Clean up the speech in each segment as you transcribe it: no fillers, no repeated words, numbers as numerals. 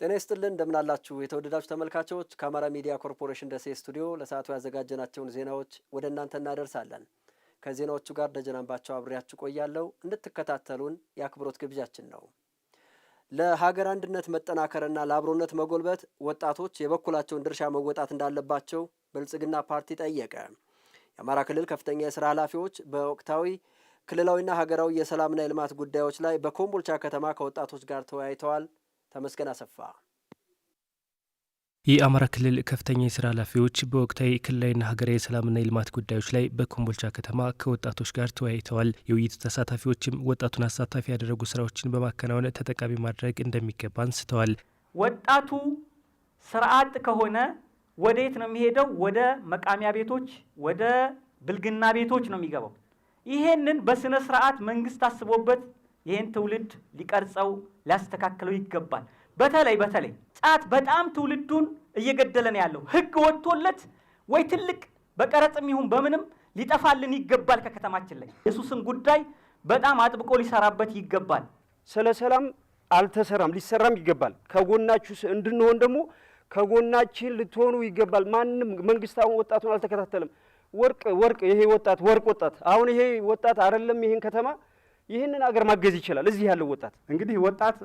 ጤና ይስጥልን እንደምን አላችሁ የተወደዳችሁ ተመልካቾች ከአማራ ሚዲያ ኮርፖሬሽን ደሴ ስቱዲዮ ለሰዓቱ ያዘጋጀናቸውን ዜናዎች ወደ እናንተ እናደርሳለን። ከዜናዎቹ ጋር ደጀናንባቸው አብሬያችሁ ቆያለሁ። እንድትከታተሉን የአክብሮት ግብዣችን ነው። ለሀገር አንድነት መጠናከርና ለአብሮነት መጎልበት ወጣቶች የበኩላቸውን ድርሻ መወጣት እንዳለባቸው ብልጽግና ፓርቲ ጠየቀ። የአማራ ክልል ከፍተኛ የሥራ ኃላፊዎች በወቅታዊ ክልላዊና ሀገራዊ የሰላምና የልማት ጉዳዮች ላይ በኮምቦልቻ ከተማ ከወጣቶች ጋር ተወያይተዋል። ተመስገን አሰፋ። የአማራ ክልል ከፍተኛ የሥራ ኃላፊዎች በወቅታዊ ክልላዊና ሀገራዊ የሰላምና የልማት ጉዳዮች ላይ በኮምቦልቻ ከተማ ከወጣቶች ጋር ተወያይተዋል። የውይይቱ ተሳታፊዎችም ወጣቱን አሳታፊ ያደረጉ ስራዎችን በማከናወን ተጠቃሚ ማድረግ እንደሚገባ አንስተዋል። ወጣቱ ስራ አጥ ከሆነ ወዴት ነው የሚሄደው? ወደ መቃሚያ ቤቶች፣ ወደ ብልግና ቤቶች ነው የሚገባው። ይሄንን በስነ ስርዓት መንግስት አስቦበት ይሄን ትውልድ ሊቀርጸው ሊያስተካክለው ይገባል። በተለይ ጫት በጣም ትውልዱን እየገደለ ነው ያለው። ህግ ወጥቶለት ወይ ትልቅ በቀረጽም ይሁን በምንም ሊጠፋልን ይገባል ከከተማችን ላይ። የሱስን ጉዳይ በጣም አጥብቆ ሊሰራበት ይገባል። ስለ ሰላም አልተሰራም፣ ሊሰራም ይገባል። ከጎናችሁ እንድንሆን ደግሞ ከጎናችን ልትሆኑ ይገባል። ማንም መንግስት አሁን ወጣቱን አልተከታተለም። ወርቅ ይሄ ወጣት አሁን ይሄ ወጣት አይደለም ይሄን ከተማ ይህንን አገር ማገዝ ይችላል። እዚህ ያለው ወጣት እንግዲህ ወጣት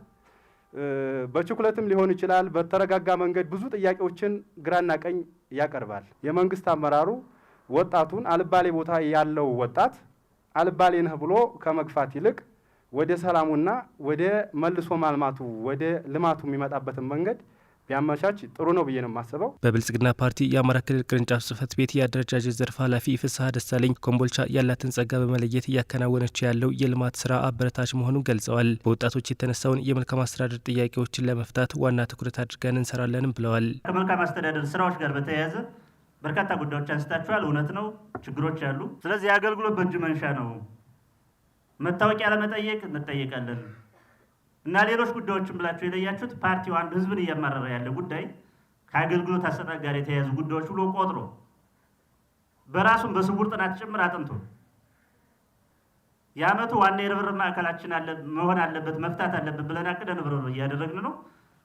በችኩለትም ሊሆን ይችላል፣ በተረጋጋ መንገድ ብዙ ጥያቄዎችን ግራና ቀኝ ያቀርባል። የመንግስት አመራሩ ወጣቱን አልባሌ ቦታ ያለው ወጣት አልባሌ ነህ ብሎ ከመግፋት ይልቅ ወደ ሰላሙና ወደ መልሶ ማልማቱ ወደ ልማቱ የሚመጣበትን መንገድ ቢያመቻች ጥሩ ነው ብዬ ነው የማስበው። በብልጽግና ፓርቲ የአማራ ክልል ቅርንጫፍ ጽህፈት ቤት የአደረጃጀት ዘርፍ ኃላፊ ፍስሐ ደሳለኝ ኮምቦልቻ ያላትን ጸጋ በመለየት እያከናወነች ያለው የልማት ስራ አበረታች መሆኑን ገልጸዋል። በወጣቶች የተነሳውን የመልካም አስተዳደር ጥያቄዎችን ለመፍታት ዋና ትኩረት አድርገን እንሰራለንም ብለዋል። ከመልካም አስተዳደር ስራዎች ጋር በተያያዘ በርካታ ጉዳዮች አንስታችኋል። እውነት ነው፣ ችግሮች አሉ። ስለዚህ የአገልግሎት በእጅ መንሻ ነው። መታወቂያ ለመጠየቅ እንጠየቃለን እና ሌሎች ጉዳዮችን ብላችሁ የለያችሁት ፓርቲው አንድ ህዝብን እያማረረ ያለ ጉዳይ ከአገልግሎት አሰጣጥ ጋር የተያያዙ ጉዳዮች ብሎ ቆጥሮ በራሱን በስውር ጥናት ጭምር አጥንቶ የዓመቱ ዋና የርብርብ ማዕከላችን መሆን አለበት መፍታት አለበት ብለን አቅደን ርብርብ እያደረግን ነው።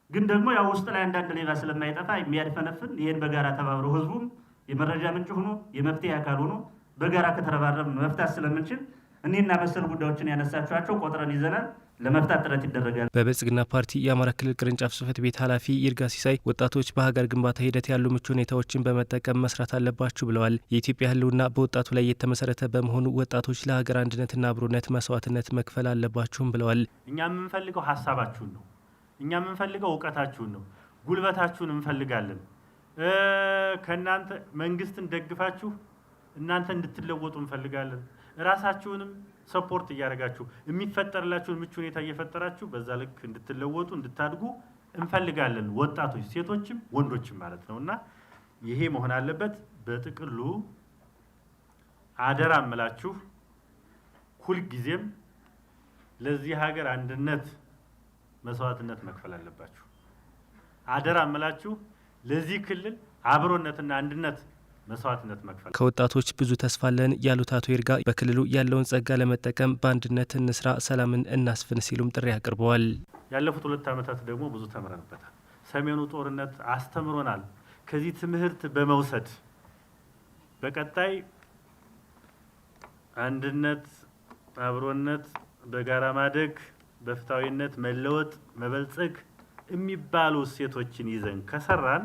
ግን ደግሞ ያው ውስጥ ላይ አንዳንድ ሌባ ስለማይጠፋ የሚያድፈነፍን ይሄን በጋራ ተባብሮ ህዝቡም የመረጃ ምንጭ ሆኖ የመፍትሄ አካል ሆኖ በጋራ ከተረባረብ መፍታት ስለምንችል እኔና መሰል ጉዳዮችን ያነሳችኋቸው ቆጥረን ይዘናል። ለመፍታት ጥረት ይደረጋል። በብልጽግና ፓርቲ የአማራ ክልል ቅርንጫፍ ጽህፈት ቤት ኃላፊ ይርጋ ሲሳይ ወጣቶች በሀገር ግንባታ ሂደት ያሉ ምቹ ሁኔታዎችን በመጠቀም መስራት አለባችሁ ብለዋል። የኢትዮጵያ ህልውና በወጣቱ ላይ የተመሰረተ በመሆኑ ወጣቶች ለሀገር አንድነትና አብሮነት መስዋዕትነት መክፈል አለባችሁም ብለዋል። እኛ የምንፈልገው ሀሳባችሁን ነው። እኛ የምንፈልገው እውቀታችሁን ነው። ጉልበታችሁን እንፈልጋለን። ከእናንተ መንግስትን ደግፋችሁ እናንተ እንድትለወጡ እንፈልጋለን። ራሳችሁንም ሰፖርት እያደረጋችሁ የሚፈጠርላችሁን ምቹ ሁኔታ እየፈጠራችሁ በዛ ልክ እንድትለወጡ እንድታድጉ እንፈልጋለን። ወጣቶች፣ ሴቶችም ወንዶችም ማለት ነውና ይሄ መሆን አለበት። በጥቅሉ አደራ እምላችሁ ሁል ጊዜም ለዚህ ሀገር አንድነት መስዋዕትነት መክፈል አለባችሁ። አደራ እምላችሁ ለዚህ ክልል አብሮነትና አንድነት መስዋዕትነት መክፈል። ከወጣቶች ብዙ ተስፋ አለን ያሉት አቶ ይርጋ በክልሉ ያለውን ጸጋ ለመጠቀም በአንድነት እንስራ፣ ሰላምን እናስፍን ሲሉም ጥሪ አቅርበዋል። ያለፉት 2 ዓመታት ደግሞ ብዙ ተምረንበታል። ሰሜኑ ጦርነት አስተምሮናል። ከዚህ ትምህርት በመውሰድ በቀጣይ አንድነት፣ አብሮነት፣ በጋራ ማደግ፣ በፍትሃዊነት መለወጥ፣ መበልጸግ የሚባሉ እሴቶችን ይዘን ከሰራን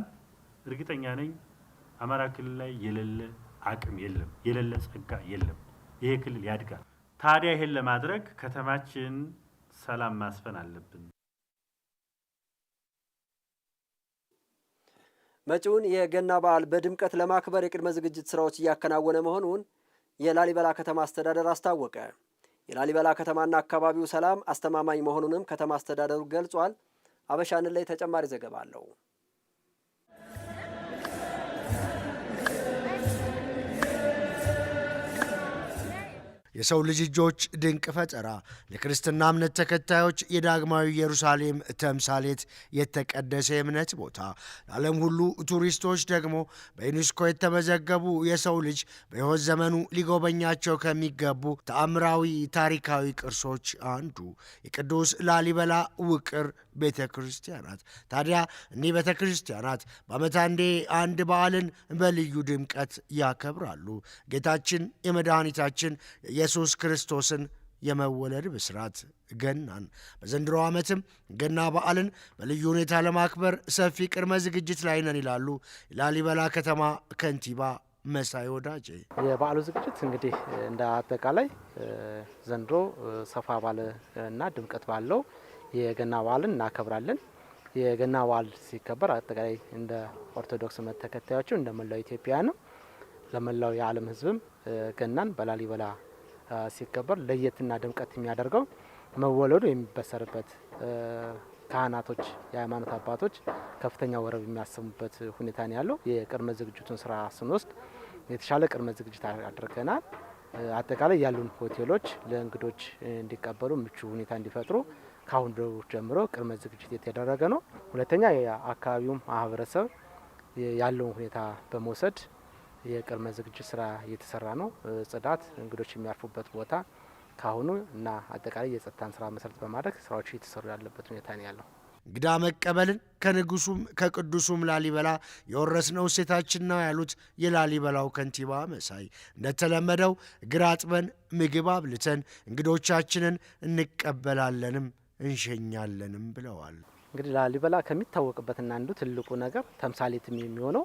እርግጠኛ ነኝ አማራ ክልል ላይ የሌለ አቅም የለም፣ የሌለ ጸጋ የለም። ይሄ ክልል ያድጋል። ታዲያ ይሄን ለማድረግ ከተማችን ሰላም ማስፈን አለብን። መጪውን የገና በዓል በድምቀት ለማክበር የቅድመ ዝግጅት ስራዎች እያከናወነ መሆኑን የላሊበላ ከተማ አስተዳደር አስታወቀ። የላሊበላ ከተማና አካባቢው ሰላም አስተማማኝ መሆኑንም ከተማ አስተዳደሩ ገልጿል። አበሻንን ላይ ተጨማሪ ዘገባ አለው። የሰው ልጅ እጆች ድንቅ ፈጠራ ለክርስትና እምነት ተከታዮች የዳግማዊ ኢየሩሳሌም ተምሳሌት የተቀደሰ የእምነት ቦታ፣ ለዓለም ሁሉ ቱሪስቶች ደግሞ በዩኔስኮ የተመዘገቡ የሰው ልጅ በሕይወት ዘመኑ ሊጎበኛቸው ከሚገቡ ተአምራዊ ታሪካዊ ቅርሶች አንዱ የቅዱስ ላሊበላ ውቅር ቤተ ክርስቲያናት። ታዲያ እኒህ ቤተ ክርስቲያናት በዓመት አንዴ አንድ በዓልን በልዩ ድምቀት ያከብራሉ። ጌታችን የመድኃኒታችን የኢየሱስ ክርስቶስን የመወለድ ብስራት ገናን። በዘንድሮ ዓመትም ገና በዓልን በልዩ ሁኔታ ለማክበር ሰፊ ቅድመ ዝግጅት ላይ ነን ይላሉ የላሊበላ ከተማ ከንቲባ መሳይ ወዳጄ። የበዓሉ ዝግጅት እንግዲህ እንደ አጠቃላይ ዘንድሮ ሰፋ ባለ እና ድምቀት ባለው የገና በዓልን እናከብራለን። የገና በዓል ሲከበር አጠቃላይ እንደ ኦርቶዶክስ እምነት ተከታዮቹ እንደ መላው ኢትዮጵያ ነው፣ ለመላው የዓለም ሕዝብም ገናን በላሊበላ ሲከበር ለየትና ድምቀት የሚያደርገው መወለዱ የሚበሰርበት ካህናቶች፣ የሃይማኖት አባቶች ከፍተኛ ወረብ የሚያሰሙበት ሁኔታ ነው ያለው። የቅድመ ዝግጅቱን ስራ ስንወስድ የተሻለ ቅድመ ዝግጅት አድርገናል። አጠቃላይ ያሉን ሆቴሎች ለእንግዶች እንዲቀበሉ ምቹ ሁኔታ እንዲፈጥሩ ካሁን ጀምሮ ቅድመ ዝግጅት የተደረገ ነው። ሁለተኛ የአካባቢው ማህበረሰብ ያለውን ሁኔታ በመውሰድ የቅድመ ዝግጅት ስራ እየተሰራ ነው። ጽዳት፣ እንግዶች የሚያርፉበት ቦታ ካሁኑ እና አጠቃላይ የጸጥታን ስራ መሰረት በማድረግ ስራዎች እየተሰሩ ያለበት ሁኔታ ነው ያለው። እንግዳ መቀበልን ከንጉሱም ከቅዱሱም ላሊበላ የወረስነው እሴታችን ነው ያሉት የላሊበላው ከንቲባ መሳይ እንደተለመደው እግር አጥበን ምግብ አብልተን እንግዶቻችንን እንቀበላለንም እንሸኛለንም ብለዋል። እንግዲህ ላሊበላ ከሚታወቅበትና አንዱ ትልቁ ነገር ተምሳሌትም የሚሆነው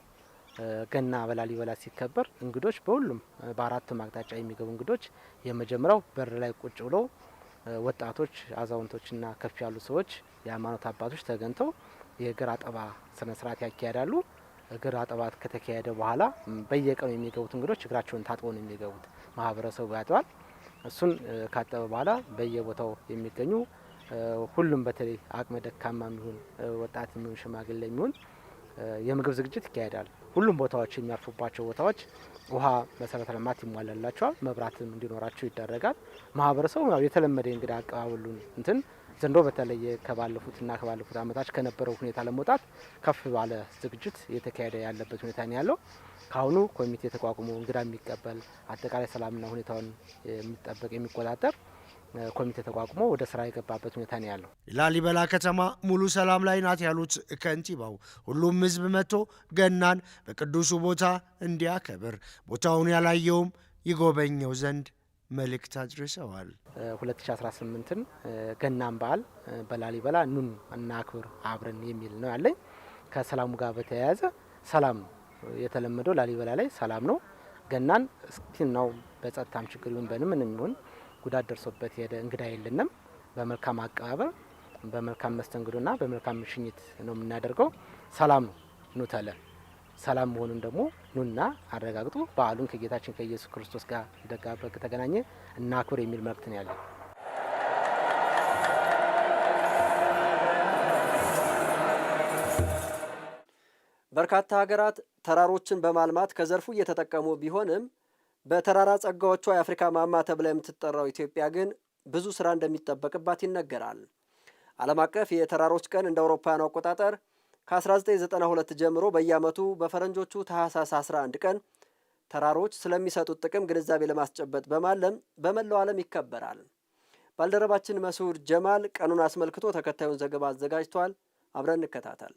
ገና በላሊበላ ሲከበር እንግዶች በሁሉም በአራቱም አቅጣጫ የሚገቡ እንግዶች የመጀመሪያው በር ላይ ቁጭ ብለው ወጣቶች፣ አዛውንቶችና ከፍ ያሉ ሰዎች፣ የሃይማኖት አባቶች ተገኝተው የእግር አጠባ ስነ ስርዓት ያካሄዳሉ። እግር አጠባ ከተካሄደ በኋላ በየቀኑ የሚገቡት እንግዶች እግራቸውን ታጥበው ነው የሚገቡት። ማህበረሰቡ ያጥባል። እሱን ካጠበ በኋላ በየቦታው የሚገኙ ሁሉም በተለይ አቅመ ደካማ የሚሆን ወጣት የሚሆን ሽማግሌ የሚሆን የምግብ ዝግጅት ይካሄዳል። ሁሉም ቦታዎች የሚያርፉባቸው ቦታዎች ውሃ፣ መሰረተ ልማት ይሟላላቸዋል። መብራትም እንዲኖራቸው ይደረጋል። ማህበረሰቡ የተለመደ እንግዳ አቀባበሉን ዘንድሮ በተለየ ከባለፉትና ከባለፉት ዓመታት ከነበረው ሁኔታ ለመውጣት ከፍ ባለ ዝግጅት እየተካሄደ ያለበት ሁኔታ ነው ያለው። ካሁኑ ኮሚቴ ተቋቁሞ እንግዳ የሚቀበል አጠቃላይ ሰላምና ሁኔታውን የሚጠበቅ የሚቆጣጠር ኮሚቴ ተቋቁሞ ወደ ስራ የገባበት ሁኔታ ነው ያለው። ላሊበላ ከተማ ሙሉ ሰላም ላይ ናት ያሉት ከንቲባው ሁሉም ሕዝብ መጥቶ ገናን በቅዱሱ ቦታ እንዲያከብር ቦታውን ያላየውም ይጎበኘው ዘንድ መልእክት አድርሰዋል። 2018ን ገናን በዓል በላሊበላ ኑን እናክብር አብረን የሚል ነው ያለኝ። ከሰላሙ ጋር በተያያዘ ሰላም ነው የተለመደው ላሊበላ ላይ ሰላም ነው። ገናን እስኪ ነው በጸጥታም ችግር ይሁን በምንም ይሁን ጉዳት ደርሶበት የሄደ እንግዳ የለንም። በመልካም አቀባበል፣ በመልካም መስተንግዶና በመልካም ሽኝት ነው የምናደርገው። ሰላም ነው ኑተለ ሰላም መሆኑን ደግሞ ኑና አረጋግጡ። በዓሉን ከጌታችን ከኢየሱስ ክርስቶስ ጋር ደጋበግ ተገናኘ እናክብር የሚል መልእክት ነው ያለው። በርካታ ሀገራት ተራሮችን በማልማት ከዘርፉ እየተጠቀሙ ቢሆንም በተራራ ጸጋዎቿ የአፍሪካ ማማ ተብላ የምትጠራው ኢትዮጵያ ግን ብዙ ስራ እንደሚጠበቅባት ይነገራል። ዓለም አቀፍ የተራሮች ቀን እንደ አውሮፓውያኑ አቆጣጠር ከ1992 ጀምሮ በየዓመቱ በፈረንጆቹ ታህሳስ 11 ቀን ተራሮች ስለሚሰጡት ጥቅም ግንዛቤ ለማስጨበጥ በማለም በመላው ዓለም ይከበራል። ባልደረባችን መስዑድ ጀማል ቀኑን አስመልክቶ ተከታዩን ዘገባ አዘጋጅቷል። አብረን እንከታተል።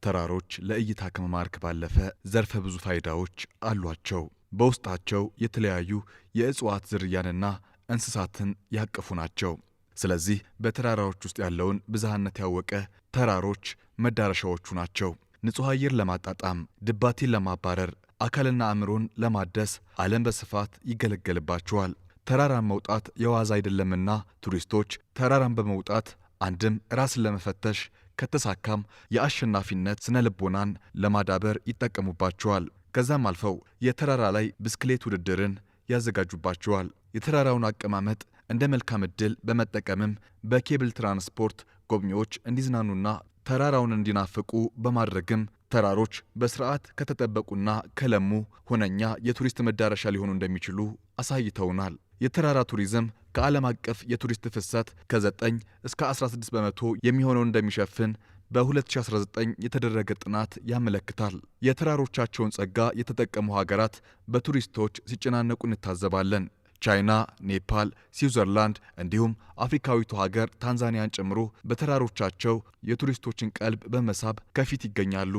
ተራሮች ለእይታ ከመማረክ ባለፈ ዘርፈ ብዙ ፋይዳዎች አሏቸው። በውስጣቸው የተለያዩ የእጽዋት ዝርያንና እንስሳትን ያቀፉ ናቸው። ስለዚህ በተራራዎች ውስጥ ያለውን ብዝሃነት ያወቀ ተራሮች መዳረሻዎቹ ናቸው። ንጹሕ አየር ለማጣጣም፣ ድባቴን ለማባረር፣ አካልና አእምሮን ለማደስ ዓለም በስፋት ይገለገልባቸዋል። ተራራን መውጣት የዋዛ አይደለምና ቱሪስቶች ተራራን በመውጣት አንድም ራስን ለመፈተሽ ከተሳካም የአሸናፊነት ስነ ልቦናን ለማዳበር ይጠቀሙባቸዋል። ከዛም አልፈው የተራራ ላይ ብስክሌት ውድድርን ያዘጋጁባቸዋል። የተራራውን አቀማመጥ እንደ መልካም ዕድል በመጠቀምም በኬብል ትራንስፖርት ጎብኚዎች እንዲዝናኑና ተራራውን እንዲናፍቁ በማድረግም ተራሮች በስርዓት ከተጠበቁና ከለሙ ሁነኛ የቱሪስት መዳረሻ ሊሆኑ እንደሚችሉ አሳይተውናል። የተራራ ቱሪዝም ከዓለም አቀፍ የቱሪስት ፍሰት ከ9 እስከ 16 በመቶ የሚሆነው እንደሚሸፍን በ2019 የተደረገ ጥናት ያመለክታል። የተራሮቻቸውን ጸጋ የተጠቀሙ ሀገራት በቱሪስቶች ሲጨናነቁ እንታዘባለን። ቻይና፣ ኔፓል፣ ስዊዘርላንድ እንዲሁም አፍሪካዊቱ ሀገር ታንዛኒያን ጨምሮ በተራሮቻቸው የቱሪስቶችን ቀልብ በመሳብ ከፊት ይገኛሉ።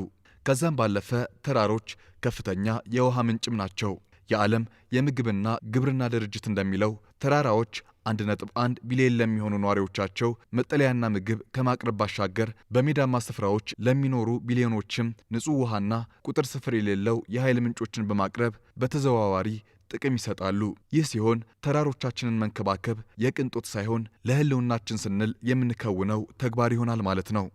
ከዛም ባለፈ ተራሮች ከፍተኛ የውሃ ምንጭም ናቸው። የዓለም የምግብና ግብርና ድርጅት እንደሚለው ተራራዎች 1.1 ቢሊዮን ለሚሆኑ ነዋሪዎቻቸው መጠለያና ምግብ ከማቅረብ ባሻገር በሜዳማ ስፍራዎች ለሚኖሩ ቢሊዮኖችም ንጹህ ውሃና ቁጥር ስፍር የሌለው የኃይል ምንጮችን በማቅረብ በተዘዋዋሪ ጥቅም ይሰጣሉ። ይህ ሲሆን ተራሮቻችንን መንከባከብ የቅንጦት ሳይሆን ለሕልውናችን ስንል የምንከውነው ተግባር ይሆናል ማለት ነው።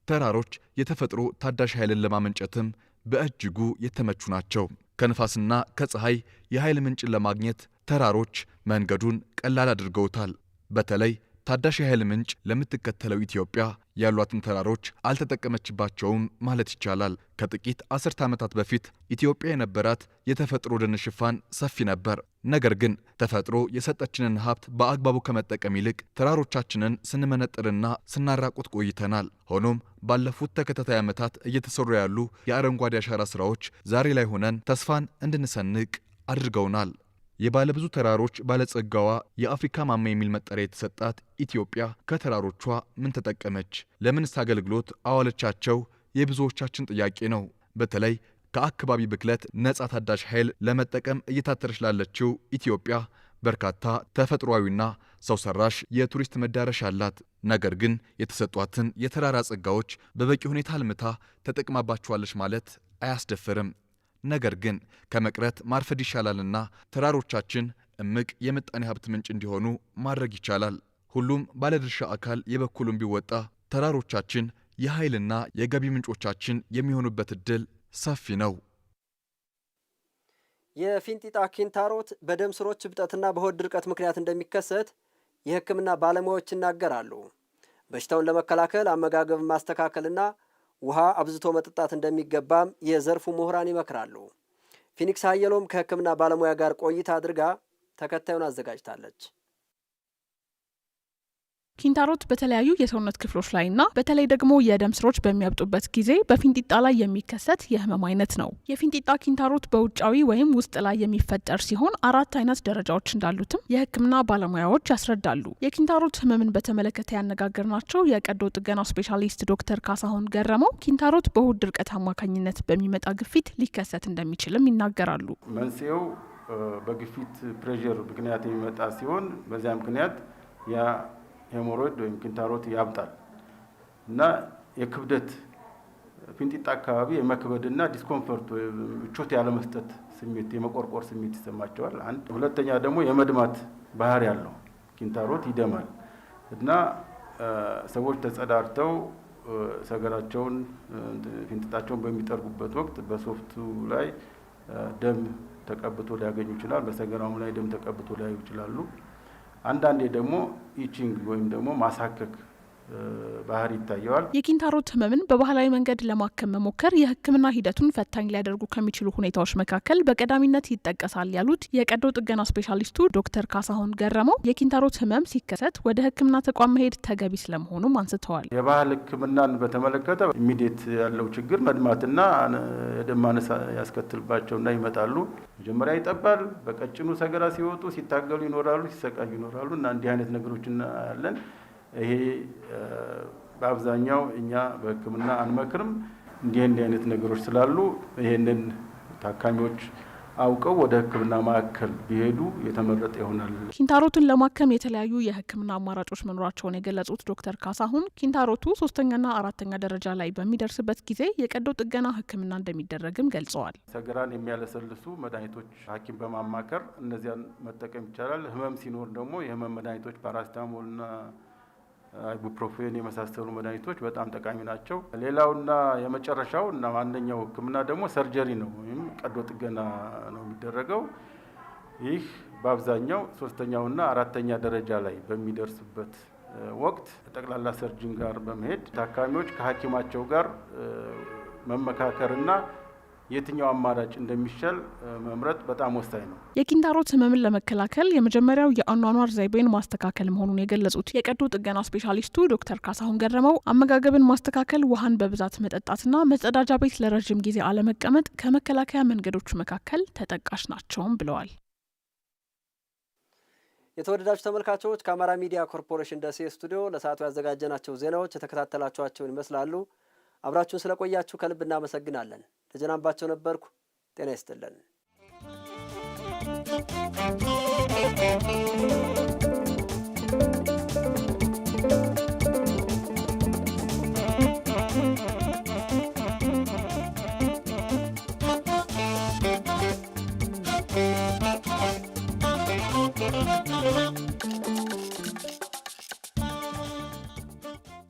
ተራሮች የተፈጥሮ ታዳሽ ኃይልን ለማመንጨትም በእጅጉ የተመቹ ናቸው። ከንፋስና ከፀሐይ የኃይል ምንጭን ለማግኘት ተራሮች መንገዱን ቀላል አድርገውታል። በተለይ ታዳሽ የኃይል ምንጭ ለምትከተለው ኢትዮጵያ ያሏትን ተራሮች አልተጠቀመችባቸውም ማለት ይቻላል። ከጥቂት 10 ዓመታት በፊት ኢትዮጵያ የነበራት የተፈጥሮ ደን ሽፋን ሰፊ ነበር። ነገር ግን ተፈጥሮ የሰጠችንን ሀብት በአግባቡ ከመጠቀም ይልቅ ተራሮቻችንን ስንመነጥርና ስናራቁት ቆይተናል። ሆኖም ባለፉት ተከታታይ ዓመታት እየተሰሩ ያሉ የአረንጓዴ አሻራ ስራዎች ዛሬ ላይ ሆነን ተስፋን እንድንሰንቅ አድርገውናል። የባለብዙ ተራሮች ባለጸጋዋ የአፍሪካ ማማ የሚል መጠሪያ የተሰጣት ኢትዮጵያ ከተራሮቿ ምን ተጠቀመች? ለምንስ አገልግሎት አዋለቻቸው? የብዙዎቻችን ጥያቄ ነው። በተለይ ከአካባቢ ብክለት ነጻ ታዳሽ ኃይል ለመጠቀም እየታተረች ላለችው ኢትዮጵያ በርካታ ተፈጥሯዊና ሰው ሰራሽ የቱሪስት መዳረሻ አላት። ነገር ግን የተሰጧትን የተራራ ጸጋዎች በበቂ ሁኔታ አልምታ ተጠቅማባቸዋለች ማለት አያስደፍርም። ነገር ግን ከመቅረት ማርፈድ ይሻላልና ተራሮቻችን እምቅ የምጣኔ ሀብት ምንጭ እንዲሆኑ ማድረግ ይቻላል። ሁሉም ባለድርሻ አካል የበኩሉን ቢወጣ ተራሮቻችን የኃይልና የገቢ ምንጮቻችን የሚሆኑበት እድል ሰፊ ነው። የፊንጢጣ ኪንታሮት በደም ስሮች እብጠትና በሆድ ድርቀት ምክንያት እንደሚከሰት የሕክምና ባለሙያዎች ይናገራሉ። በሽታውን ለመከላከል አመጋገብ ማስተካከልና ውሃ አብዝቶ መጠጣት እንደሚገባም የዘርፉ ምሁራን ይመክራሉ። ፊኒክስ ሀየሎም ከሕክምና ባለሙያ ጋር ቆይታ አድርጋ ተከታዩን አዘጋጅታለች። ኪንታሮት በተለያዩ የሰውነት ክፍሎች ላይና በተለይ ደግሞ የደም ስሮች በሚያብጡበት ጊዜ በፊንጢጣ ላይ የሚከሰት የህመም አይነት ነው። የፊንጢጣ ኪንታሮት በውጫዊ ወይም ውስጥ ላይ የሚፈጠር ሲሆን 4 አይነት ደረጃዎች እንዳሉትም የህክምና ባለሙያዎች ያስረዳሉ። የኪንታሮት ህመምን በተመለከተ ያነጋገርናቸው የቀዶ ጥገና ስፔሻሊስት ዶክተር ካሳሁን ገረመው ኪንታሮት በሆድ ድርቀት አማካኝነት በሚመጣ ግፊት ሊከሰት እንደሚችልም ይናገራሉ። መንስኤው በግፊት ፕሬዠር ምክንያት የሚመጣ ሲሆን በዚያ ምክንያት ሄሞሮይድ ወይም ኪንታሮት ያብጣል እና የክብደት ፊንጢጣ አካባቢ የመክበድና ዲስኮምፈርት ወይም ምቾት ያለመስጠት ስሜት የመቆርቆር ስሜት ይሰማቸዋል። አንድ ሁለተኛ ደግሞ የመድማት ባህሪ ያለው ኪንታሮት ይደማል እና ሰዎች ተጸዳርተው ሰገራቸውን ፊንጢጣቸውን በሚጠርጉበት ወቅት በሶፍቱ ላይ ደም ተቀብቶ ሊያገኙ ይችላል። በሰገራውም ላይ ደም ተቀብቶ ሊያዩ ይችላሉ። አንዳንዴ ደግሞ ኢቺንግ ወይም ደግሞ ማሳከክ ባህሪ ይታየዋል። የኪንታሮት ህመምን በባህላዊ መንገድ ለማከም መሞከር የህክምና ሂደቱን ፈታኝ ሊያደርጉ ከሚችሉ ሁኔታዎች መካከል በቀዳሚነት ይጠቀሳል ያሉት የቀዶ ጥገና ስፔሻሊስቱ ዶክተር ካሳሁን ገረመው የኪንታሮት ህመም ሲከሰት ወደ ህክምና ተቋም መሄድ ተገቢ ስለመሆኑም አንስተዋል። የባህል ህክምናን በተመለከተ ኢሚዲየት ያለው ችግር መድማትና የደም ማነስ ያስከትልባቸውና ይመጣሉ። መጀመሪያ ይጠባል። በቀጭኑ ሰገራ ሲወጡ ሲታገሉ ይኖራሉ፣ ሲሰቃዩ ይኖራሉ እና እንዲህ አይነት ነገሮችን ያለን ይሄ በአብዛኛው እኛ በህክምና አንመክርም። እንዲህ አይነት ነገሮች ስላሉ ይሄንን ታካሚዎች አውቀው ወደ ህክምና ማዕከል ቢሄዱ የተመረጠ ይሆናል። ኪንታሮትን ለማከም የተለያዩ የህክምና አማራጮች መኖራቸውን የገለጹት ዶክተር ካሳሁን ኪንታሮቱ 3ኛና 4ኛ ደረጃ ላይ በሚደርስበት ጊዜ የቀዶ ጥገና ህክምና እንደሚደረግም ገልጸዋል። ሰገራን የሚያለሰልሱ መድኃኒቶች ሐኪም በማማከር እነዚያን መጠቀም ይቻላል። ህመም ሲኖር ደግሞ የህመም መድኃኒቶች ፓራሲታሞልና አይቡፕሮፌን የመሳሰሉ መድኃኒቶች በጣም ጠቃሚ ናቸው። ሌላውና የመጨረሻው እና ዋነኛው ህክምና ደግሞ ሰርጀሪ ነው ወይም ቀዶ ጥገና ነው የሚደረገው። ይህ በአብዛኛው 3ኛውና 4ኛ ደረጃ ላይ በሚደርስበት ወቅት ጠቅላላ ሰርጅን ጋር በመሄድ ታካሚዎች ከሐኪማቸው ጋር መመካከርና የትኛው አማራጭ እንደሚሻል መምረጥ በጣም ወሳኝ ነው። የኪንታሮት ህመምን ለመከላከል የመጀመሪያው የአኗኗር ዘይቤን ማስተካከል መሆኑን የገለጹት የቀዶ ጥገና ስፔሻሊስቱ ዶክተር ካሳሁን ገረመው አመጋገብን ማስተካከል፣ ውሃን በብዛት መጠጣትና መጸዳጃ ቤት ለረጅም ጊዜ አለመቀመጥ ከመከላከያ መንገዶች መካከል ተጠቃሽ ናቸውም ብለዋል። የተወደዳችሁ ተመልካቾች ከአማራ ሚዲያ ኮርፖሬሽን ደሴ ስቱዲዮ ለሰዓቱ ያዘጋጀናቸው ዜናዎች የተከታተላችኋቸውን ይመስላሉ። አብራችሁን ስለቆያችሁ ከልብ እናመሰግናለን። ደጀን አምባቸው ነበርኩ። ጤና ይስጥልን።